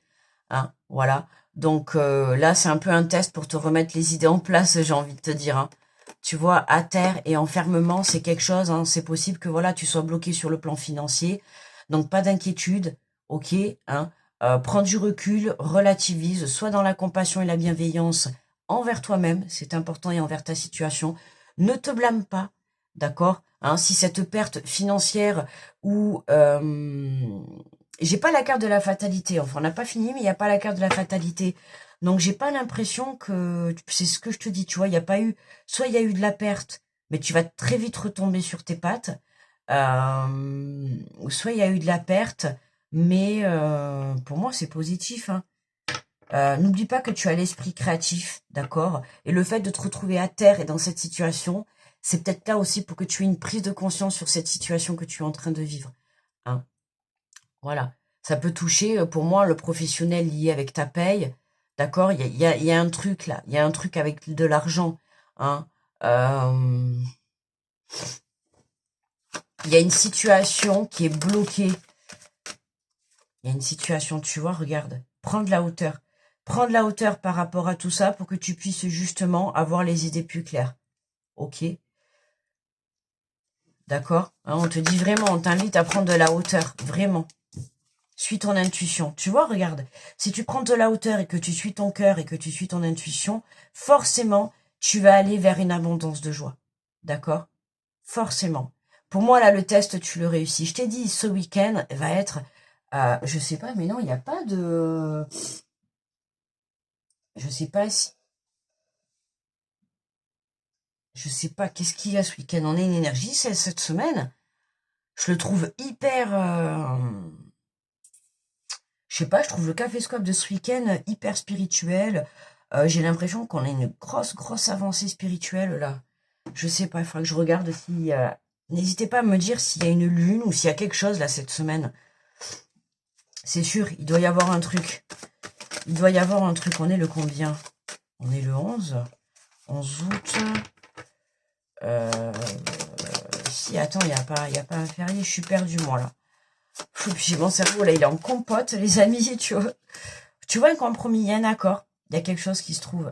hein, voilà. Donc là, c'est un peu un test pour te remettre les idées en place, j'ai envie de te dire. Hein. Tu vois, à terre et enfermement, c'est quelque chose. Hein, c'est possible que voilà, tu sois bloqué sur le plan financier. Donc pas d'inquiétude, ok. Hein, prends du recul, relativise, sois dans la compassion et la bienveillance envers toi-même, c'est important, et envers ta situation. Ne te blâme pas, d'accord? Hein, si cette perte financière ou j'ai pas la carte de la fatalité, enfin on n'a pas fini, mais il n'y a pas la carte de la fatalité. Donc j'ai pas l'impression que c'est ce que je te dis, tu vois, il n'y a pas eu, soit il y a eu de la perte, mais tu vas très vite retomber sur tes pattes, ou soit il y a eu de la perte, mais pour moi c'est positif, hein. N'oublie pas que tu as l'esprit créatif, d'accord? Et le fait de te retrouver à terre et dans cette situation, c'est peut-être là aussi pour que tu aies une prise de conscience sur cette situation que tu es en train de vivre, hein. Voilà. Ça peut toucher, pour moi, le professionnel lié avec ta paye, d'accord? Il y a un truc là, il y a un truc avec de l'argent, hein. Euh, il y a une situation qui est bloquée. Il y a une situation, tu vois, regarde, prends de la hauteur. Prends de la hauteur par rapport à tout ça pour que tu puisses justement avoir les idées plus claires. Ok? D'accord? Hein, on te dit vraiment, on t'invite à prendre de la hauteur. Vraiment. Suis ton intuition. Tu vois, regarde. Si tu prends de la hauteur et que tu suis ton cœur et que tu suis ton intuition, forcément, tu vas aller vers une abondance de joie. D'accord? Forcément. Pour moi, là, le test, tu le réussis. Je t'ai dit, ce week-end va être... je sais pas, mais non, il n'y a pas de... Je sais pas si... Je sais pas, qu'est-ce qu'il y a ce week-end? On est une énergie cette semaine. Je le trouve hyper... je sais pas, je trouve le caféscope de ce week-end hyper spirituel. J'ai l'impression qu'on a une grosse avancée spirituelle, là. Je sais pas, il faudra que je regarde si... N'hésitez pas à me dire s'il y a une lune ou s'il y a quelque chose, là, cette semaine. C'est sûr, il doit y avoir un truc. Il doit y avoir un truc. On est le combien? On est le 11. 11 août. Si, attends, il y a pas un férié. Je suis perdue, moi, là. J'ai mon cerveau, là, il est en compote, les amis, tu vois. Tu vois un compromis, il y a un accord. Il y a quelque chose qui se trouve.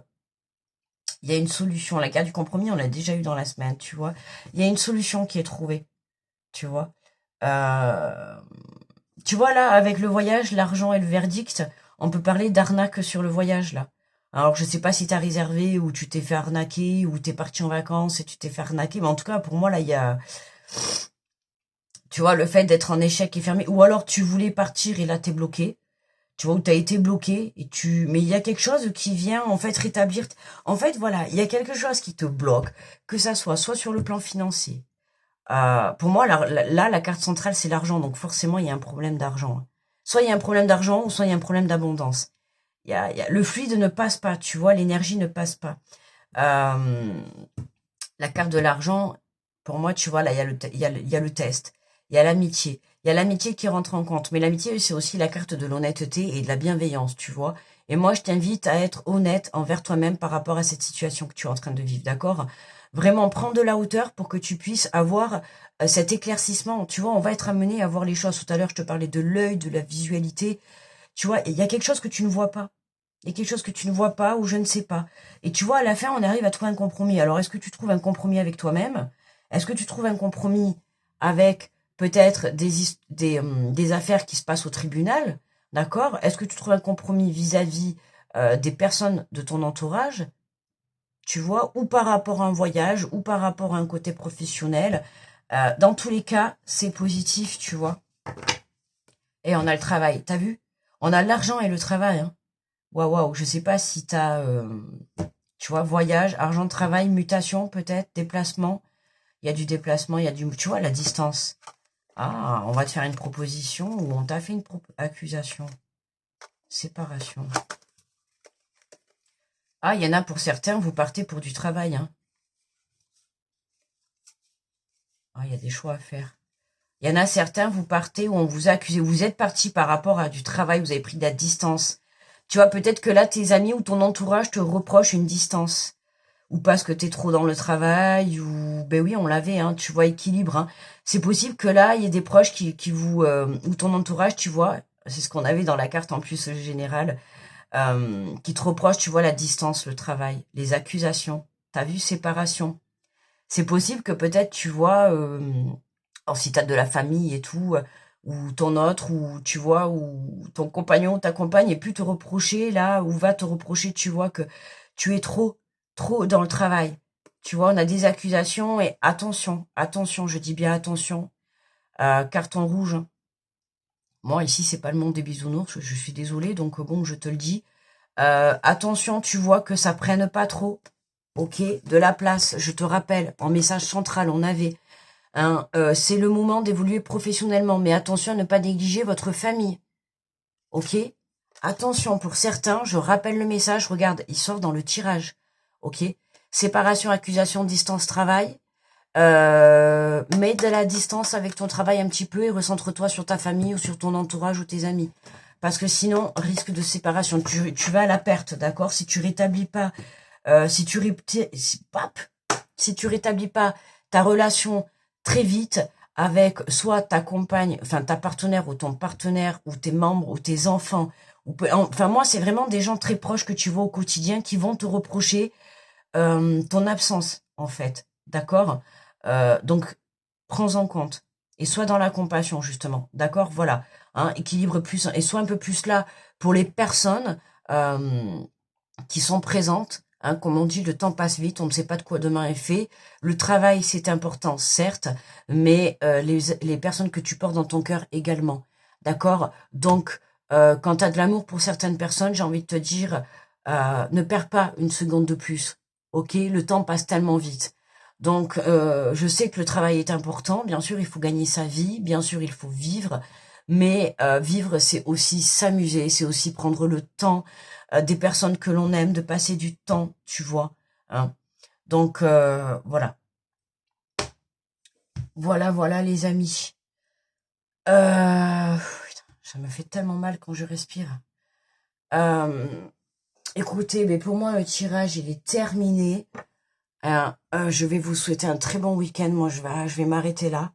Il y a une solution. La carte du compromis, on l'a déjà eu dans la semaine, tu vois. Il y a une solution qui est trouvée, tu vois. Euh, Tu vois, là, avec le voyage, l'argent et le verdict, on peut parler d'arnaque sur le voyage, là. Alors, je sais pas si t'as réservé ou tu t'es fait arnaquer ou t'es parti en vacances et tu t'es fait arnaquer, mais en tout cas, pour moi, là, il y a, tu vois, le fait d'être en échec et fermé, ou alors tu voulais partir et là, t'es bloqué. Tu vois, où t'as été bloqué et mais il y a quelque chose qui vient, en fait, rétablir. En fait, voilà, il y a quelque chose qui te bloque, que ça soit sur le plan financier. Pour moi, là, la carte centrale, c'est l'argent. Donc forcément, il y a un problème d'argent. Soit il y a un problème d'argent, ou soit il y a un problème d'abondance. Le fluide ne passe pas, tu vois, l'énergie ne passe pas. Euh, la carte de l'argent, pour moi, tu vois, là, il y a le test. Il y a l'amitié. Il y a l'amitié qui rentre en compte. Mais l'amitié, c'est aussi la carte de l'honnêteté et de la bienveillance, tu vois. Et moi, je t'invite à être honnête envers toi-même par rapport à cette situation que tu es en train de vivre, d'accord? Vraiment, prends de la hauteur pour que tu puisses avoir cet éclaircissement. Tu vois, on va être amené à voir les choses. Tout à l'heure, je te parlais de l'œil, de la visualité. Tu vois, il y a quelque chose que tu ne vois pas. Il y a quelque chose que tu ne vois pas ou je ne sais pas. Et tu vois, à la fin, on arrive à trouver un compromis. Alors, est-ce que tu trouves un compromis avec toi-même? Est-ce que tu trouves un compromis avec peut-être des affaires qui se passent au tribunal? D'accord? Est-ce que tu trouves un compromis vis-à-vis des personnes de ton entourage? Tu vois, ou par rapport à un voyage, ou par rapport à un côté professionnel. Dans tous les cas, c'est positif, tu vois. Et on a le travail, t'as vu? On a l'argent et le travail, hein. Waouh, waouh, je sais pas si t'as, tu vois, voyage, argent de travail, mutation peut-être, déplacement. Il y a du déplacement, il y a du, tu vois, la distance. Ah, on va te faire une proposition ou on t'a fait une accusation. Séparation. Ah, il y en a pour certains, vous partez pour du travail, hein. Ah, il y a des choix à faire. Il y en a certains, vous partez où on vous a accusé. Vous êtes parti par rapport à du travail, vous avez pris de la distance. Tu vois, peut-être que là, tes amis ou ton entourage te reprochent une distance. Ou parce que t'es trop dans le travail, ou ben oui, on l'avait, hein, tu vois, équilibre, hein. C'est possible que là, il y ait des proches qui vous ou ton entourage, tu vois, c'est ce qu'on avait dans la carte en plus générale, qui te reprochent, tu vois, la distance, le travail, les accusations. T'as vu, séparation. C'est possible que peut-être, tu vois, alors si t'as de la famille et tout, ou ton autre, ou tu vois, ou ton compagnon ou ta compagne ait pu te reprocher là, ou va te reprocher, tu vois, que tu es trop dans le travail. Tu vois, on a des accusations et attention, attention, je dis bien attention. Carton rouge. Moi, ici, c'est pas le monde des bisounours, je suis désolée, donc bon, je te le dis. Attention, tu vois que ça prenne pas trop. Ok, de la place, je te rappelle, en message central, on avait, hein, c'est le moment d'évoluer professionnellement, mais attention à ne pas négliger votre famille. Ok, attention, pour certains, je rappelle le message, regarde, il sort dans le tirage. Ok, séparation, accusation, distance, travail. Mets de la distance avec ton travail un petit peu et recentre-toi sur ta famille ou sur ton entourage ou tes amis. Parce que sinon, risque de séparation. Tu vas à la perte, d'accord? Si tu rétablis pas, si tu rétablis pas ta relation très vite avec soit ta compagne, enfin ta partenaire ou ton partenaire ou tes membres ou tes enfants, enfin moi c'est vraiment des gens très proches que tu vois au quotidien qui vont te reprocher ton absence en fait, d'accord? Donc prends en compte et sois dans la compassion justement, d'accord? Voilà, hein, équilibre plus et sois un peu plus là pour les personnes qui sont présentes. Hein, comme on dit, le temps passe vite, on ne sait pas de quoi demain est fait. Le travail, c'est important, certes, mais les personnes que tu portes dans ton cœur également. D'accord? Donc, quand tu as de l'amour pour certaines personnes, j'ai envie de te dire, ne perds pas une seconde de plus. Ok? Le temps passe tellement vite. Donc, je sais que le travail est important. Bien sûr, il faut gagner sa vie. Bien sûr, il faut vivre. Mais vivre, c'est aussi s'amuser, c'est aussi prendre le temps des personnes que l'on aime, de passer du temps, tu vois. Hein. Donc, voilà. Voilà, les amis. Putain, ça me fait tellement mal quand je respire. Écoutez, mais pour moi, le tirage, il est terminé. Je vais vous souhaiter un très bon week-end. Moi, je vais m'arrêter là.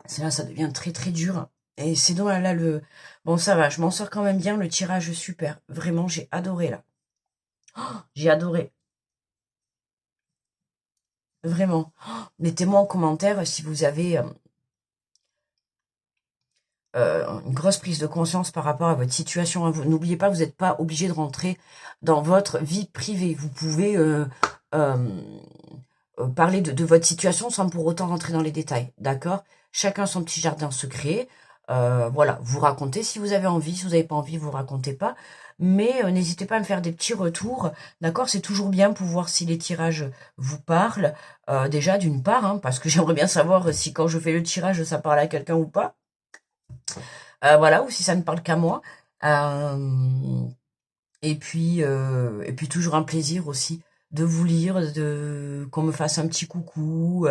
C'est là, ça devient très, très dur. Et c'est donc là, bon, ça va, je m'en sors quand même bien. Le tirage, super. Vraiment, j'ai adoré, là. Oh, j'ai adoré. Vraiment. Oh, mettez-moi en commentaire si vous avez une grosse prise de conscience par rapport à votre situation. N'oubliez pas, vous n'êtes pas obligé de rentrer dans votre vie privée. Vous pouvez parler de votre situation sans pour autant rentrer dans les détails. D'accord? Chacun son petit jardin secret. Voilà, vous racontez si vous avez envie. Si vous n'avez pas envie, vous racontez pas. Mais n'hésitez pas à me faire des petits retours. D'accord? C'est toujours bien pour voir si les tirages vous parlent. Déjà, d'une part, hein, parce que j'aimerais bien savoir si quand je fais le tirage, ça parle à quelqu'un ou pas. Voilà, ou si ça ne parle qu'à moi. Et puis toujours un plaisir aussi de vous lire, de qu'on me fasse un petit coucou,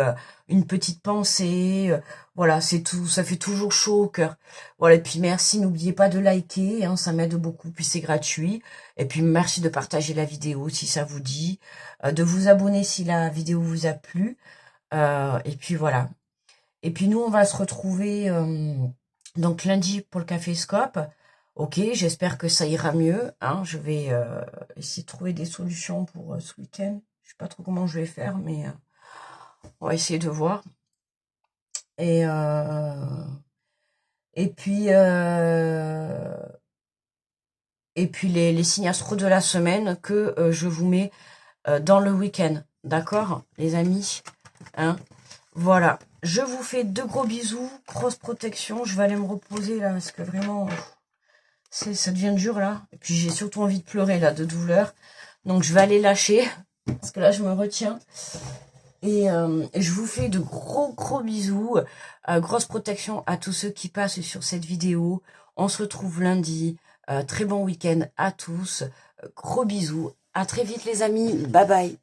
une petite pensée. Voilà, c'est tout, ça fait toujours chaud au cœur. Voilà, et puis merci, n'oubliez pas de liker, hein, ça m'aide beaucoup, puis c'est gratuit. Et puis merci de partager la vidéo si ça vous dit, de vous abonner si la vidéo vous a plu. Et puis voilà. Et puis nous, on va se retrouver donc lundi pour le Café Scope. Ok, j'espère que ça ira mieux. Hein. Je vais essayer de trouver des solutions pour ce week-end. Je sais pas trop comment je vais faire, mais on va essayer de voir. Et et puis euh, et puis les signes astro de la semaine que je vous mets dans le week-end. D'accord, les amis, hein. Voilà, je vous fais de gros bisous, grosse protection. Je vais aller me reposer là parce que vraiment, ça devient dur là. Et puis j'ai surtout envie de pleurer là, de douleur. Donc je vais aller lâcher parce que là je me retiens. Et je vous fais de gros bisous, grosse protection à tous ceux qui passent sur cette vidéo. On se retrouve lundi. Très bon week-end à tous. Gros bisous. À très vite les amis. Bye bye.